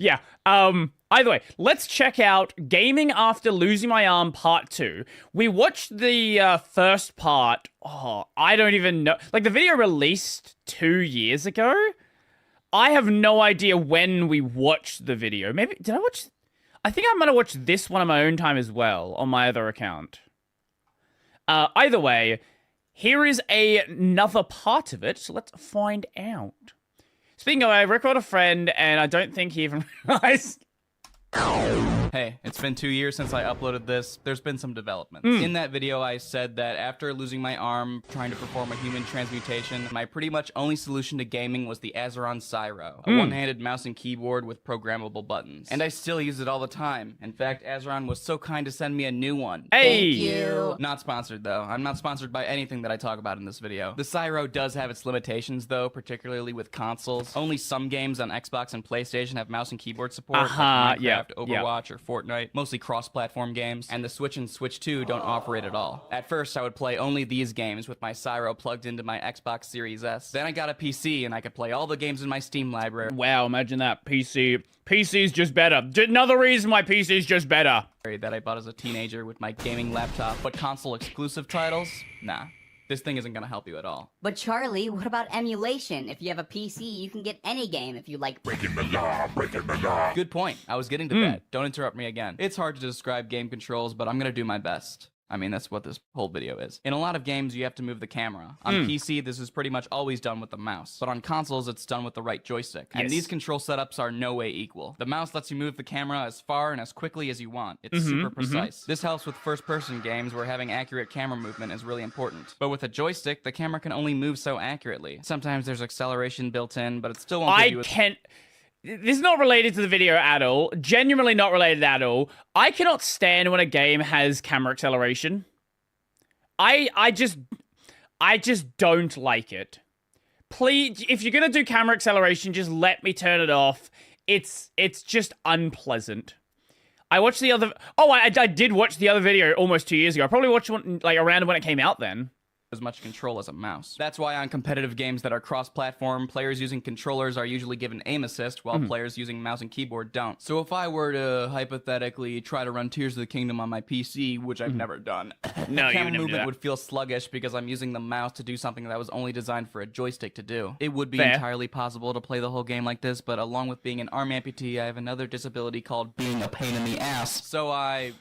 Yeah. Either way, let's check out Gaming After Losing My Arm Part 2. We watched the first part. Oh, I don't even know. Like, the video released 2 years ago. I have no idea when we watched the video. Maybe, did I watch? I think I might have watched this one on my own time as well, on my other account. Either way, here is another part of it, so let's find out. Speaking of, I record a friend, and I don't think he even realized. Hey, it's been 2 years since I uploaded this. There's been some developments. In that video, I said that after losing my arm trying to perform a human transmutation, my pretty much only solution to gaming was the Azeron Cyro, a one-handed mouse and keyboard with programmable buttons. And I still use it all the time. In fact, Azeron was so kind to send me a new one. Hey! Thank you. Not sponsored, though. I'm not sponsored by anything that I talk about in this video. The Cyro does have its limitations, though, particularly with consoles. Only some games on Xbox and PlayStation have mouse and keyboard support, like Minecraft, Overwatch, or Fortnite, mostly cross-platform games, and the Switch and Switch 2 don't offer it at all. At first, I would play only these games with my Cyro plugged into my Xbox Series S. Then I got a PC, and I could play all the games in my Steam library. Wow, imagine that. PC's just better. Another reason why PC's just better. That I bought as a teenager with my gaming laptop, but console-exclusive titles? Nah. This thing isn't gonna help you at all. But Charlie, what about emulation? If you have a PC, you can get any game if you like Breaking the law, breaking the law. Good point. I was getting to that. Don't interrupt me again. It's hard to describe game controls, but I'm gonna do my best. I mean, that's what this whole video is. In a lot of games, you have to move the camera. On PC, this is pretty much always done with the mouse. But on consoles, it's done with the right joystick. And these control setups are no way equal. The mouse lets you move the camera as far and as quickly as you want. It's super precise. This helps with first-person games where having accurate camera movement is really important. But with a joystick, the camera can only move so accurately. Sometimes there's acceleration built in, but it still won't give you This is not related to the video at all. Genuinely not related at all. I cannot stand when a game has camera acceleration. I just don't like it. Please, if you're gonna do camera acceleration, just let me turn it off. It's just unpleasant. I watched the other. Oh, I did watch the other video almost 2 years ago. I probably watched one like around when it came out then. As much control as a mouse. That's why on competitive games that are cross-platform, players using controllers are usually given aim assist, while players using mouse and keyboard don't. So if I were to hypothetically try to run Tears of the Kingdom on my PC, which I've never done, No, you camera never do movement that. would feel sluggish because I'm using the mouse to do something that was only designed for a joystick to do. It would be Fair. entirely possible to play the whole game like this, but along with being an arm amputee, I have another disability called being a pain in the ass. So I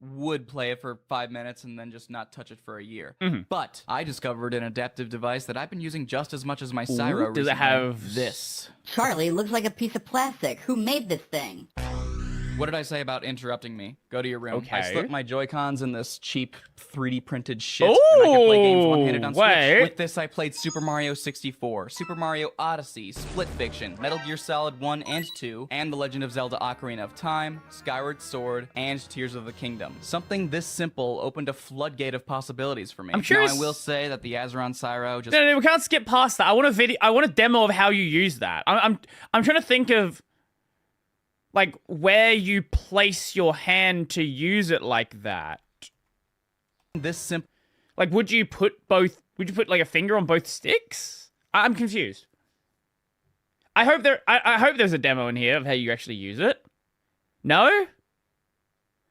would play it for 5 minutes and then just not touch it for a year. But I discovered an adaptive device that I've been using just as much as my Cyro does it recently. have This? Charlie, looks like a piece of plastic. Who made this thing? What did I say about interrupting me? Go to your room. Okay. I slipped my Joy-Cons in this cheap 3D printed shit, and I could play games one-handed on wait. Switch. With this, I played Super Mario 64, Super Mario Odyssey, Split Fiction, Metal Gear Solid 1 and 2, and The Legend of Zelda Ocarina of Time, Skyward Sword, and Tears of the Kingdom. Something this simple opened a floodgate of possibilities for me. I'm sure now, I it's- will say that the Azeron Cyro just... No, we can't skip past that. I want a video. I want a demo of how you use that. I'm trying to think of like where you place your hand to use it like that. This simple... Like, would you put like a finger on both sticks? I'm confused. I hope there's a demo in here of how you actually use it. No,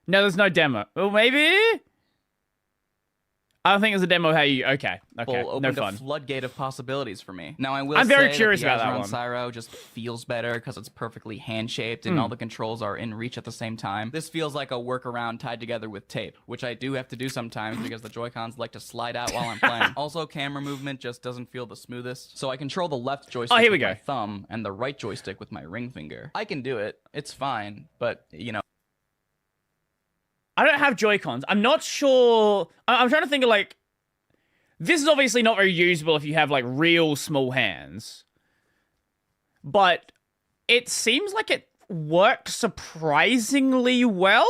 there's no demo. Well, maybe. I don't think there's a demo of how you. Okay, no opened fun. a floodgate of possibilities for me. Now I will I'm say very that curious the about that Azeron one. Cyro just feels better because it's perfectly hand-shaped and all the controls are in reach at the same time. This feels like a workaround tied together with tape, which I do have to do sometimes because the Joy-Cons like to slide out while I'm playing. Also, camera movement just doesn't feel the smoothest. So I control the left joystick here we with my go. thumb and the right joystick with my ring finger. I can do it. It's fine, but you know. I don't have Joy-Cons. I'm not sure. I'm trying to think of like. This is obviously not very usable if you have like real small hands. But it seems like it worked surprisingly well.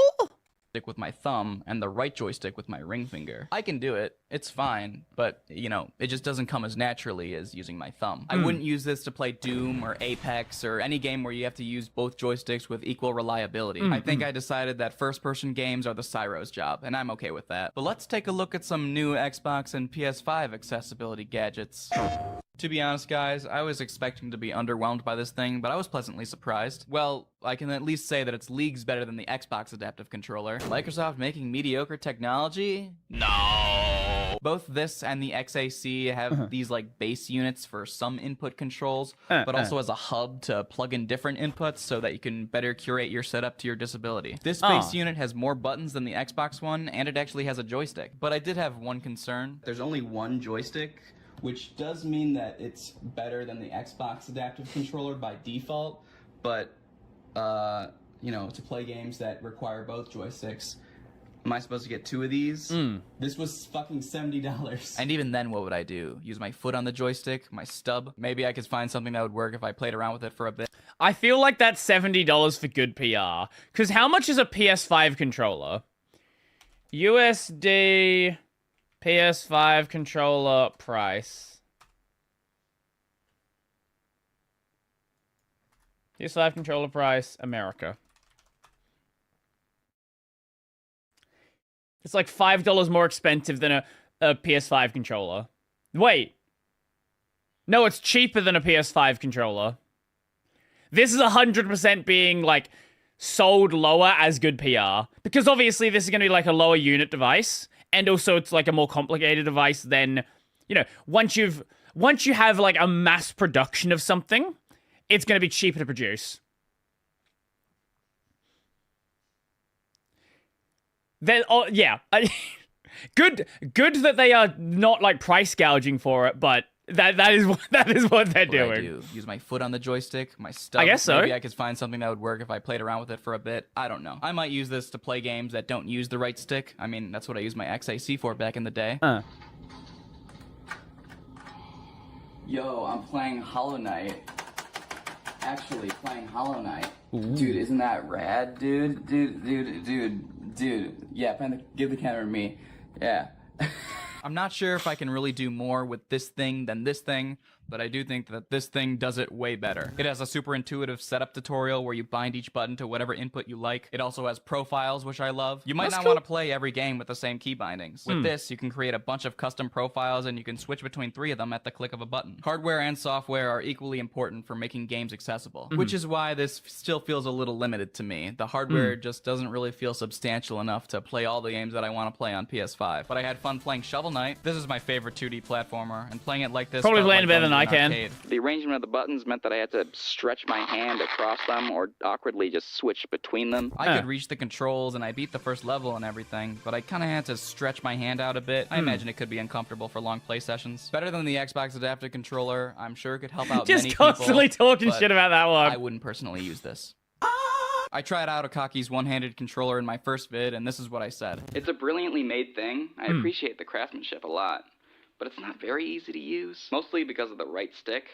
Stick with my thumb and the right joystick with my ring finger. I can do it. It's fine, but you know, it just doesn't come as naturally as using my thumb. I wouldn't use this to play Doom or Apex or any game where you have to use both joysticks with equal reliability. I think I decided that first-person games are the Cyro's job, and I'm okay with that. But let's take a look at some new Xbox and PS5 accessibility gadgets. To be honest, guys, I was expecting to be underwhelmed by this thing, but I was pleasantly surprised. Well, I can at least say that it's leagues better than the Xbox adaptive controller. Microsoft making mediocre technology? No. Both this and the XAC have these like base units for some input controls, but also as a hub to plug in different inputs so that you can better curate your setup to your disability. This base unit has more buttons than the Xbox One, and it actually has a joystick. But I did have one concern. There's only one joystick, which does mean that it's better than the Xbox adaptive controller by default, but, you know, to play games that require both joysticks, am I supposed to get 2 of these? This was fucking $70. And even then, what would I do? Use my foot on the joystick, my stub? Maybe I could find something that would work if I played around with it for a bit. I feel like that's $70 for good PR. Because how much is a PS5 controller? USD PS5 controller price. PS5 controller price, America. It's like $5 more expensive than a PS5 controller. Wait. No, it's cheaper than a PS5 controller. This is 100% being, like, sold lower as good PR. Because obviously this is going to be, like, a lower unit device. And also it's, like, a more complicated device than, you know, once you have, like, a mass production of something, it's going to be cheaper to produce. Then, oh yeah, good that they are not like price gouging for it, but that is what they're doing. I do use my foot on the joystick, my stub. I guess so. Maybe I could find something that would work if I played around with it for a bit. I don't know. I might use this to play games that don't use the right stick. I mean, that's what I used my XAC for back in the day. Yo, I'm playing Hollow Knight. Actually playing Hollow Knight. Ooh. Dude, isn't that rad, dude? Dude. Yeah, give the camera to me. Yeah. I'm not sure if I can really do more with this thing than this thing, but I do think that this thing does it way better. It has a super intuitive setup tutorial where you bind each button to whatever input you like. It also has profiles, which I love. You might not want to play every game with the same key bindings. With this, you can create a bunch of custom profiles and you can switch between 3 of them at the click of a button. Hardware and software are equally important for making games accessible, which is why this still feels a little limited to me. The hardware just doesn't really feel substantial enough to play all the games that I want to play on PS5. But I had fun playing Shovel Knight. This is my favorite 2D platformer, and playing it like this probably felt playing like better than I can. arcade. The arrangement of the buttons meant that I had to stretch my hand across them or awkwardly just switch between them. I could reach the controls and I beat the first level and everything, but I kind of had to stretch my hand out a bit. I imagine it could be uncomfortable for long play sessions. Better than the Xbox adaptive controller. I'm sure it could help out just many people. Just constantly talking shit about that one. I wouldn't personally use this. I tried out Akaki's one-handed controller in my first vid, and this is what I said. It's a brilliantly made thing. I appreciate the craftsmanship a lot. But it's not very easy to use, mostly because of the right stick.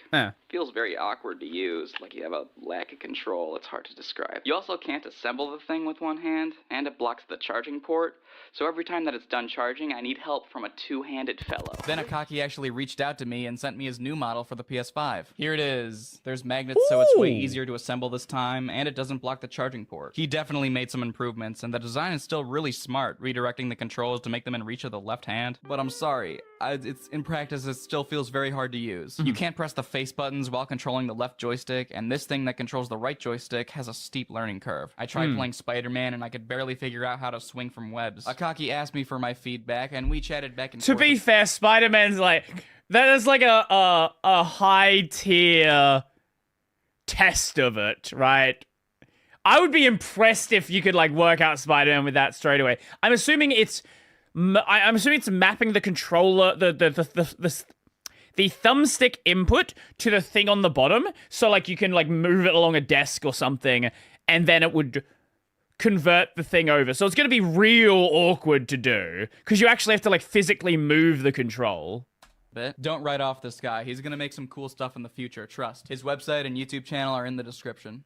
Feels very awkward to use, like you have a lack of control. It's hard to describe. You also can't assemble the thing with one hand, and it blocks the charging port. So every time that it's done charging, I need help from a two-handed fellow. Then Akaki actually reached out to me and sent me his new model for the PS5. Here it is. There's magnets, so it's way easier to assemble this time, and it doesn't block the charging port. He definitely made some improvements, and the design is still really smart, redirecting the controls to make them in reach of the left hand. But I'm sorry, in practice, it still feels very hard to use. You can't press the face buttons while controlling the left joystick, and this thing that controls the right joystick has a steep learning curve. I tried playing Spider-Man, and I could barely figure out how to swing from webs. Akaki asked me for my feedback, and we chatted back and forth. To be fair, Spider-Man's like, that is like a high-tier test of it, right? I would be impressed if you could like work out Spider-Man with that straight away. I'm assuming it's mapping the controller, the thumbstick input to the thing on the bottom, so like you can like move it along a desk or something, and then it would convert the thing over. So it's going to be real awkward to do, because you actually have to like physically move the control. Don't write off this guy. He's going to make some cool stuff in the future, trust. His website and YouTube channel are in the description.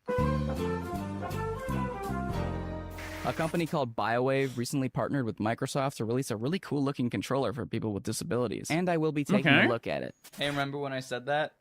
A company called BioWave recently partnered with Microsoft to release a really cool looking controller for people with disabilities. And I will be taking a look at it. Hey, remember when I said that?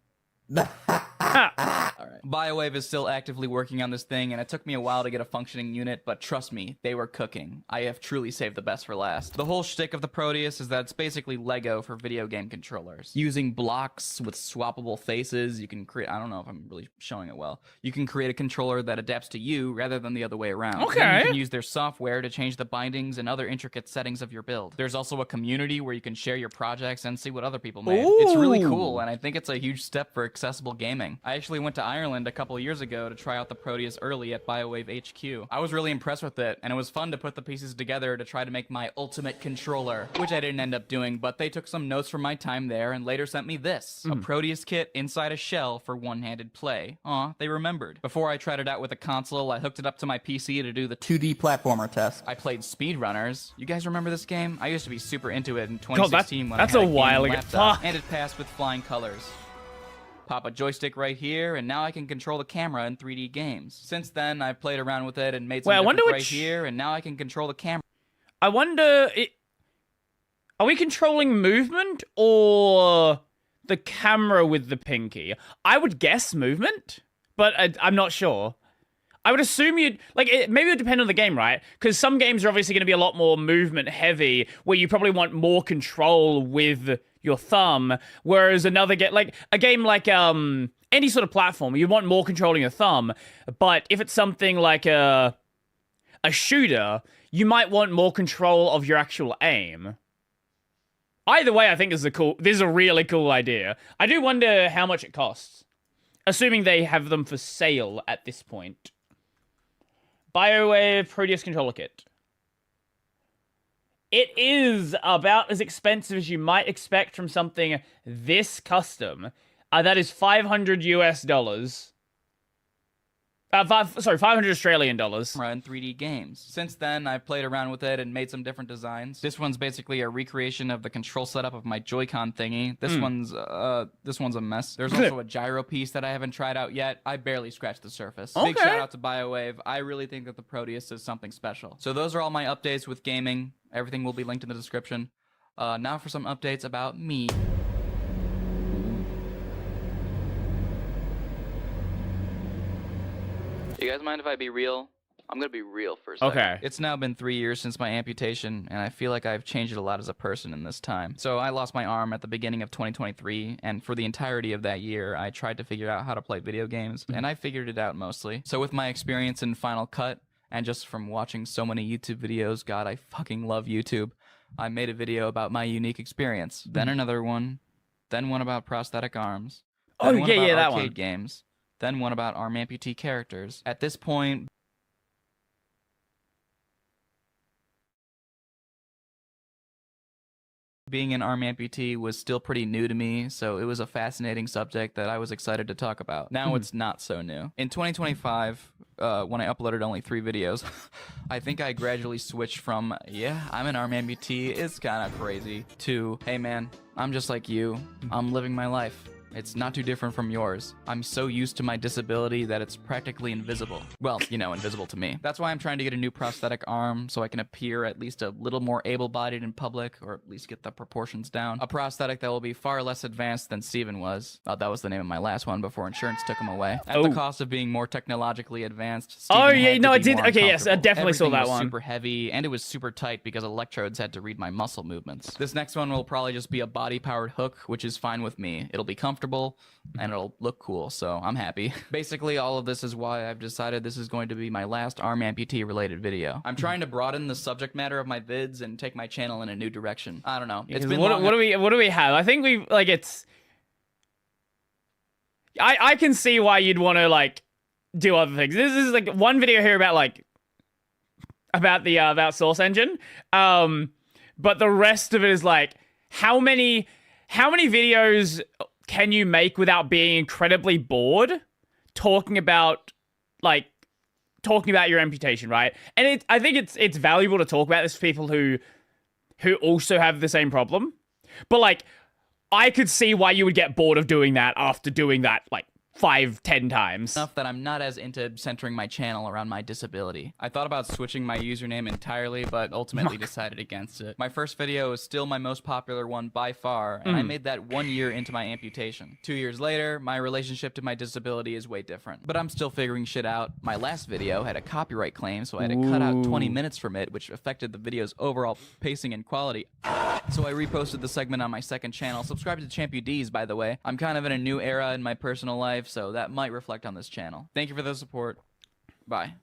All right. BioWave is still actively working on this thing, and it took me a while to get a functioning unit, but trust me, they were cooking. I have truly saved the best for last. The whole shtick of the Proteus is that it's basically Lego for video game controllers. Using blocks with swappable faces, you can create, I don't know if I'm really showing it well, you can create a controller that adapts to you rather than the other way around. Okay. Then you can use their software to change the bindings and other intricate settings of your build. There's also a community where you can share your projects and see what other people made. It's really cool, and I think it's a huge step for accessible gaming. I actually went to Ireland a couple years ago to try out the Proteus early at BioWave HQ. I was really impressed with it, and it was fun to put the pieces together to try to make my ultimate controller, which I didn't end up doing, but they took some notes from my time there and later sent me this, a Proteus kit inside a shell for one-handed play. Aw, they remembered. Before I tried it out with a console, I hooked it up to my PC to do the 2D platformer test. I played Speedrunners. You guys remember this game? I used to be super into it in 2016 when I had a while ago, and it passed with flying colors. Pop a joystick right here, and now I can control the camera in 3D games. Since then, I've played around with it and made some right here, and now I can control the camera. I wonder, are we controlling movement or the camera with the pinky? I would guess movement, but I'm not sure. I would assume you'd, like, maybe it would depend on the game, right? Because some games are obviously going to be a lot more movement heavy, where you probably want more control with your thumb, whereas another game, like a game like any sort of platform, you want more controlling your thumb. But if it's something like a shooter, you might want more control of your actual aim. Either way, I think this is a really cool idea. I do wonder how much it costs, assuming they have them for sale at this point. BioWave Proteus controller kit. It is about as expensive as you might expect from something this custom. That is $500 US. 500 Australian dollars. In 3D games. Since then, I've played around with it and made some different designs. This one's basically a recreation of the control setup of my Joy-Con thingy. This one's a mess. There's also a gyro piece that I haven't tried out yet. I barely scratched the surface. Big shout out to BioWave. I really think that the Proteus is something special. So those are all my updates with gaming. Everything will be linked in the description. Now for some updates about me. You guys mind if I be real? I'm gonna be real for a second. Okay. It's now been 3 years since my amputation, and I feel like I've changed a lot as a person in this time. So I lost my arm at the beginning of 2023, and for the entirety of that year, I tried to figure out how to play video games, and I figured it out mostly. So with my experience in Final Cut, and just from watching so many YouTube videos, God, I fucking love YouTube, I made a video about my unique experience. Then another one, then one about prosthetic arms. Then one about that arcade one. games. Then one about arm amputee characters. At this point, being an arm amputee was still pretty new to me, so it was a fascinating subject that I was excited to talk about. Now it's not so new. In 2025, when I uploaded only 3 videos, I think I gradually switched from, yeah, I'm an arm amputee, it's kind of crazy, to, hey man, I'm just like you, I'm living my life. It's not too different from yours. I'm so used to my disability that it's practically invisible. Well, you know, invisible to me. That's why I'm trying to get a new prosthetic arm so I can appear at least a little more able-bodied in public, or at least get the proportions down. A prosthetic that will be far less advanced than Steven was. That was the name of my last one before insurance took him away. At the cost of being more technologically advanced, Steven I did. Okay, yes, I definitely saw that was one. Super heavy, and it was super tight because electrodes had to read my muscle movements. This next one will probably just be a body-powered hook, which is fine with me. It'll be comfortable, and it'll look cool, so I'm happy. Basically, all of this is why I've decided this is going to be my last arm amputee related video. I'm trying to broaden the subject matter of my vids and take my channel in a new direction. I don't know. It's been what do we have? I think we like it's. I can see why you'd want to like do other things. This is like one video here about like about Source Engine, but the rest of it is like how many videos can you make without being incredibly bored talking about your amputation, right? And I think it's valuable to talk about this for people who also have the same problem. But like I could see why you would get bored of doing that after doing that like 5-10 times. enough that I'm not as into centering my channel around my disability. I thought about switching my username entirely, but ultimately decided against it. My first video is still my most popular one by far, and I made that 1 year into my amputation. 2 years later, my relationship to my disability is way different, but I'm still figuring shit out. My last video had a copyright claim, so I had to cut out 20 minutes from it, which affected the video's overall pacing and quality. So I reposted the segment on my second channel. Subscribe to ChampUDs, by the way. I'm kind of in a new era in my personal life, so that might reflect on this channel. Thank you for the support. Bye.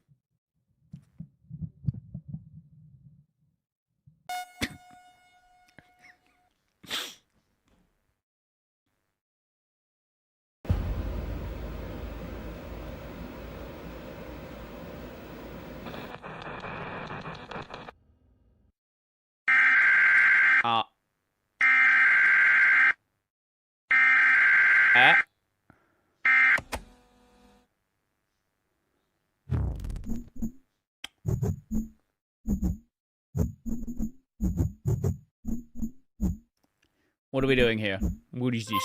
What are we doing here? What is this?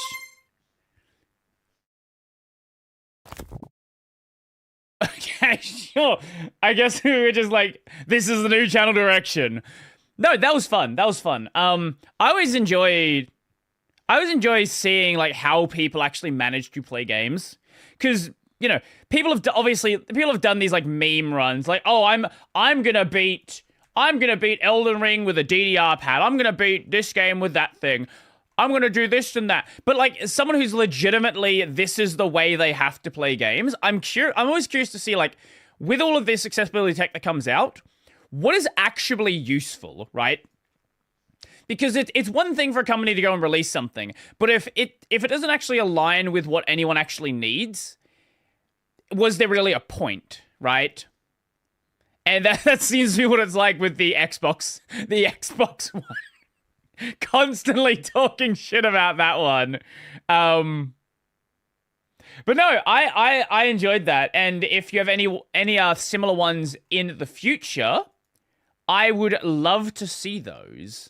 Okay, sure. I guess we were just like, this is the new channel direction. No, that was fun. That was fun. I always enjoy seeing like how people actually manage to play games, because you know people have done these like meme runs, like, oh, I'm gonna beat Elden Ring with a DDR pad. I'm gonna beat this game with that thing. I'm gonna do this and that. But like someone who's legitimately, this is the way they have to play games. I'm always curious to see, like, with all of this accessibility tech that comes out, what is actually useful, right? Because it's one thing for a company to go and release something, but if it doesn't actually align with what anyone actually needs, was there really a point, right? And that seems to be what it's like with the Xbox One. Constantly talking shit about that one. But no, I enjoyed that. And if you have any similar ones in the future, I would love to see those.